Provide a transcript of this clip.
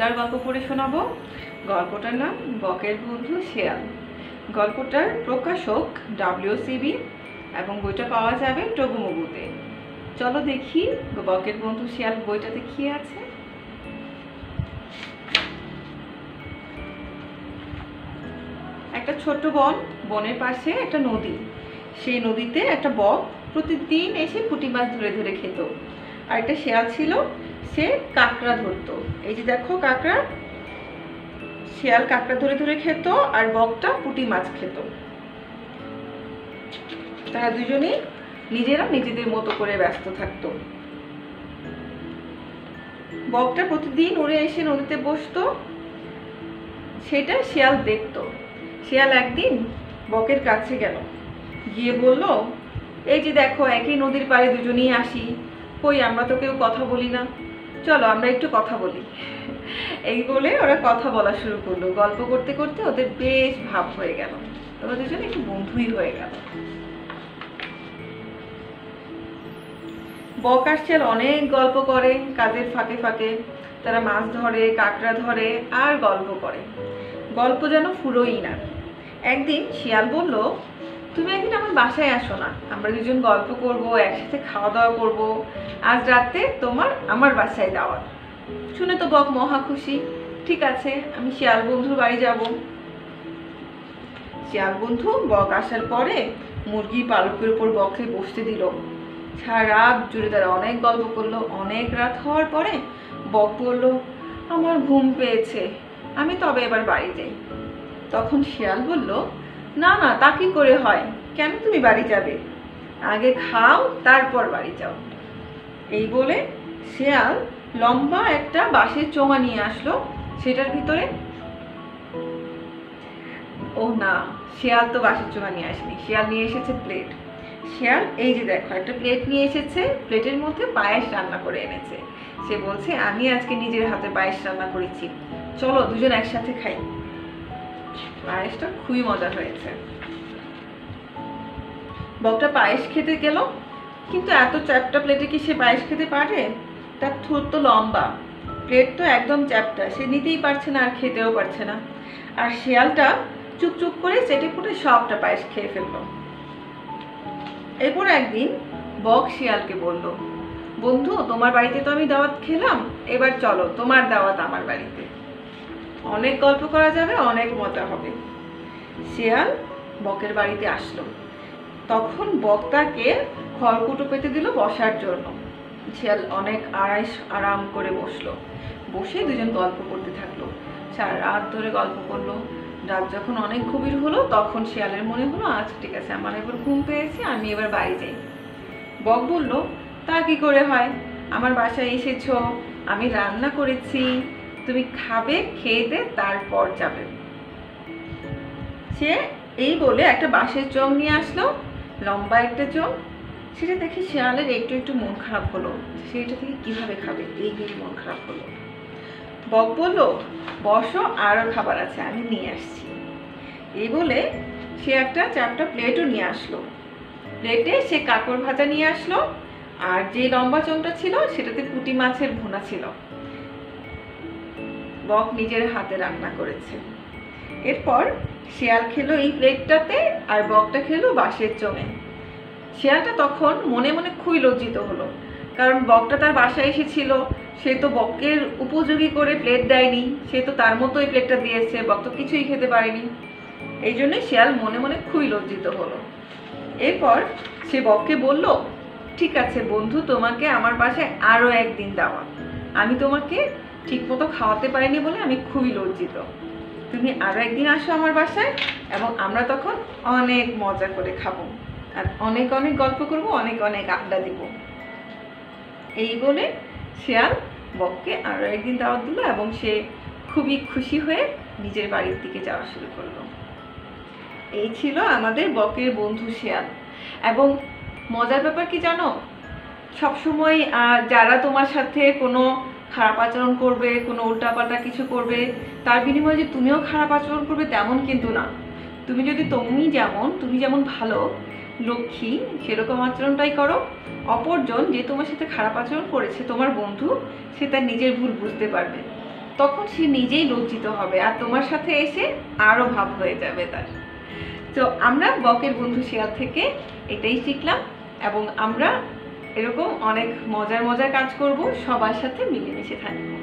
মজার গল্প পড়ে শোনাবো। গল্পটার নাম বকের বন্ধু শিয়াল। গল্পটার প্রকাশক WCB এবং বইটা পাওয়া যাবে টগুমগুতে। চলো দেখি বকের বন্ধু শিয়াল বইটাতে কি আছে। একটা ছোট্ট বন, বনের পাশে একটা নদী। সেই নদীতে একটা বক প্রতিদিন এসে পুঁটি মাছ ধরে ধরে খেত। আর একটা শিয়াল ছিল, সে কাঁকড়া ধরতো। এই যে দেখো কাঁকড়া, শিয়াল কাঁকড়া ধরে ধরে খেত আর বকটা পুঁটি মাছ খেত। তারা দুজনেই নিজেরা নিজেদের মতো করে ব্যস্ত থাকতো। বকটা প্রতিদিন উড়ে এসে নদীতে বসতো, সেটা শিয়াল দেখতো। শিয়াল একদিন বকের কাছে গেল, গিয়ে বলল, এই যে দেখো একই নদীর পাড়ে দুজনেই আসি, কই আমরা তো কেউ কথা বলি না, চলো আমরা একটু কথা বলি। এই বলে ওরা কথা বলা শুরু করলো। গল্প করতে করতে ওদের বেশ ভাব হয়ে গেল, ওরা দুজনে একটু বন্ধুই হয়ে গেল। বক আর শিয়াল অনেক গল্প করে কাজের ফাঁকে ফাঁকে। তারা মাছ ধরে, কাঁকড়া ধরে আর গল্প করে। গল্প যেন ফুরোই না। একদিন শিয়াল বলল, তুমি একদিন আমার বাসায় আসো না, আমরা দুজন গল্প করব, একসাথে খাওয়া দাওয়া করব। আজ রাতে তোমার আমার বাসায় দাওয়াত। শুনে তো বক মহা খুশি। ঠিক আছে, আমি শিয়াল বন্ধুর বাড়ি যাব। শিয়াল বন্ধু বক আসার পরে মুরগি পালকের উপর বককে বসতে দিল। সারা রাত জুড়ে তারা অনেক গল্প করলো। অনেক রাত হওয়ার পরে বক বলল, আমার ঘুম পেয়েছে, আমি তবে এবার বাড়ি যাই। তখন শিয়াল বলল, না না, তা কি করে হয়, কেন তুমি বাড়ি যাবে? আগে খাও তারপর বাড়ি যাও। এই বলে শিয়াল লম্বা একটা বাঁশের চোঙা নিয়ে আসলো। সেটার ভিতরে, ও না, শিয়াল তো বাঁশের চোঙা নিয়ে আসেনি, শিয়াল নিয়ে এসেছে প্লেট। শিয়াল এই যে দেখো একটা প্লেট নিয়ে এসেছে, প্লেটের মধ্যে পায়েস রান্না করে এনেছে। সে বলছে, আমি আজকে নিজের হাতে পায়েস রান্না করেছি, চলো দুজন একসাথে খাই। পায়েসটা খুবই মজা হয়েছে। বকটা পায়েস খেতে গেল, কিন্তু এত চ্যাপ্টা প্লেটে কি সে পায়েস খেতে পারে? তার ঠোঁট তো লম্বা, প্লেট তো একদম চ্যাপ্টা, সে নিতেই পারছে না আর খেতেও পারছে না। আর শিয়ালটা চুপচুপ করে চেটে পুটে সবটা পায়েস খেয়ে ফেললো। এরপর একদিন বক শিয়ালকে বলল, বন্ধু তোমার বাড়িতে তো আমি দাওয়াত খেলাম, এবার চলো তোমার দাওয়াত আমার বাড়িতে, অনেক গল্প করা যাবে, অনেক মজা হবে। শিয়াল বকের বাড়িতে আসলো। তখন বক তাকে খড়কুটো পেতে দিল বসার জন্য। শিয়াল অনেক আরাম করে বসলো। বসে দুজন গল্প করতে থাকলো। সারা রাত ধরে গল্প করলো। রাত যখন অনেক গভীর হলো, তখন শিয়ালের মনে হলো, আচ্ছা ঠিক আছে, আমার এবার ঘুম পেয়েছে, আমি এবার বাড়ি যাই। বক বলল, তা কি করে হয়, আমার বাসায় এসেছো, আমি রান্না করেছি, তুমি খাবে, খেয়ে দে তারপর যাবে। সে এই বলে একটা বাঁশের চোঙ নিয়ে আসলো, লম্বা একটা চোঙ। সেটা দেখে শিয়ালের একটু একটু মন খারাপ হলো, সেটা থেকে কিভাবে খাবে, এই মন খারাপ হলো। বক বলল, বসো, আরো খাবার আছে, আমি নিয়ে আসছি। এই বলে সে একটা চ্যাপ্টা প্লেটও নিয়ে আসলো। প্লেটে সে কাঁকড় ভাজা নিয়ে আসলো, আর যে লম্বা চোঙটা ছিল সেটাতে পুঁটি মাছের ভুনা ছিল। বক নিজের হাতে রান্না করেছে। এরপর শিয়াল খেলো এই প্লেটটাতে, আর বকটা খেলো বাঁশের চোঙে। শিয়ালটা তখন মনে মনে খুবই লজ্জিত হলো, কারণ বকটা তার বাসায় এসেছিল, সে তো বকের উপযোগী করে প্লেট দেয়নি, সে তো তার মতোই প্লেটটা দিয়েছে, বক তো কিছুই খেতে পারেনি। এই জন্য শিয়াল মনে মনে খুবই লজ্জিত হলো। এরপর সে বককে বলল, ঠিক আছে বন্ধু, তোমাকে আমার বাসায় আরো একদিন দাওয়াত, আমি তোমাকে ঠিক মতো খাওয়াতে পারিনি বলে আমি খুবই লজ্জিত, তুমি আরো একদিন আসো আমার বাসায়, এবং আমরা তখন অনেক মজা করে খাবো আর অনেক অনেক গল্প করব, অনেক অনেক আড্ডা দিব। এই বলে শিয়াল বককে আরো একদিন দাওয়াত দিল, এবং সে খুবই খুশি হয়ে নিজের বাড়ির দিকে যাওয়া শুরু করলো। এই ছিল আমাদের বকের বন্ধু শিয়াল। এবং মজার ব্যাপার কি জানো, সবসময় যারা তোমার সাথে কোনো খারাপ আচরণ করবে, কোনো উল্টাপাল্টা কিছু করবে, তার বিনিময়ে যে তুমিও খারাপ আচরণ করবে তেমন কিন্তু না। তুমি যদি তুমি যেমন ভালো লক্ষ্মী, সেরকম আচরণটাই করো, অপরজন যে তোমার সাথে খারাপ আচরণ করেছে, তোমার বন্ধু, সে তার নিজের ভুল বুঝতে পারবে, তখন সে নিজেই লজ্জিত হবে আর তোমার সাথে এসে আরো ভাব হয়ে যাবে তার। তো আমরা বকের বন্ধু শিয়াল থেকে এটাই শিখলাম, এবং আমরা এরকম অনেক মজার মজার কাজ করব, সবার সাথে মিলেমিশে থাকবো।